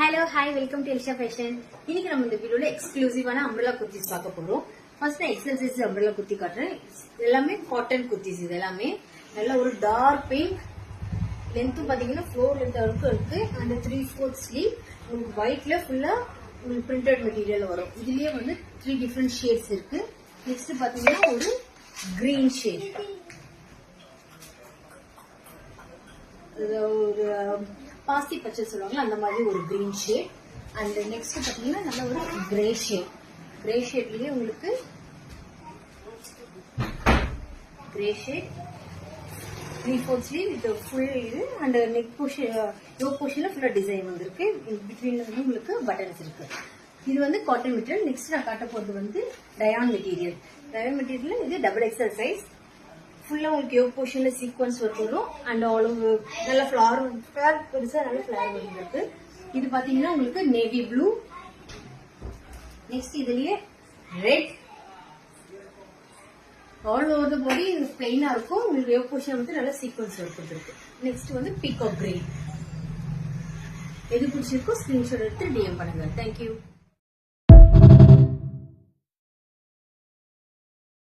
Hello hi welcome to Elisha fashion. இன்னைக்கு நம்ம இந்த வீடியோல எக்ஸ்க்ளூசிவான அம்ப்ரெல்லா குர்த்திஸ் பார்க்க போறோம். ஃபர்ஸ்ட் நான் எக்ஸல் சைஸ் அம்ப்ரெல்லா குர்த்தி காட்டுறேன். எல்லாமே காட்டன் குர்த்திஸ். இது எல்லாமே நல்ல ஒரு டார்க் பிங்க், லென்த் பாத்தீங்கன்னா 4 லென்த் வரைக்கும் இருக்கு. அந்த 3/4 ஸ்லீவ் உங்களுக்கு ஒயிட்ல ஃபுல்லா உங்களுக்கு பிரிண்டட் மெட்டீரியல் வரும். இதுலயே வந்து 3 டிஃபரெண்ட் ஷேட்ஸ் இருக்கு. நெக்ஸ்ட் பாத்தீங்கன்னா ஒரு கிரீன் ஷேட், ஒரு பாசி பச்சை சொல்லுவாங்க அந்த மாதிரி ஒரு கிரீன் ஷேட். அண்ட் நெக்ஸ்ட் பாத்தீங்கன்னா நல்ல ஒரு கிரே ஷேட். கிரே ஷேட்லயே உங்களுக்கு grey shade 3/4 sleeve with full இது அண்ட் நெக் போர்ஷன் யோக் போர்ஷன்ல ஃபுல்லா டிசைன் வந்திருக்கு. பிட்வீன்ல வந்து உங்களுக்கு பட்டன்ஸ் இருக்கு. இது வந்து காட்டன் மெட்டீரியல். நெக்ஸ்ட் நான் காட்ட போறது வந்து ரயான் மெட்டீரியல். ரயான் மெட்டீரியல் இது டபுள் எக்ஸல் சைஸ். ஃபுல்லா உங்களுக்கு யோக் போர்ஷன்ல சீக்வன்ஸ் வரும் அண்ட் ஆல் ஓவர் நல்ல ஃபிளவர் பெருசா நல்ல ஃபிளவர் வந்துருக்கு. இது பாத்தீங்கன்னா உங்களுக்கு நேவி ப்ளூ. நெக்ஸ்ட் இதுலயே ரெட். ஆல் ஓவர் த பாடி பிளைனா இருக்கும். உங்களுக்கு யோக் போர்ஷன் வந்து நல்ல சீக்வன்ஸ் இருக்கு. நெக்ஸ்ட் வந்து பீகாக் கிரீன். எது பிடிச்சிருக்கோ ஸ்கிரீன்ஷாட் எடுத்து டிஎம் பண்ணுங்க. தேங்க்யூ.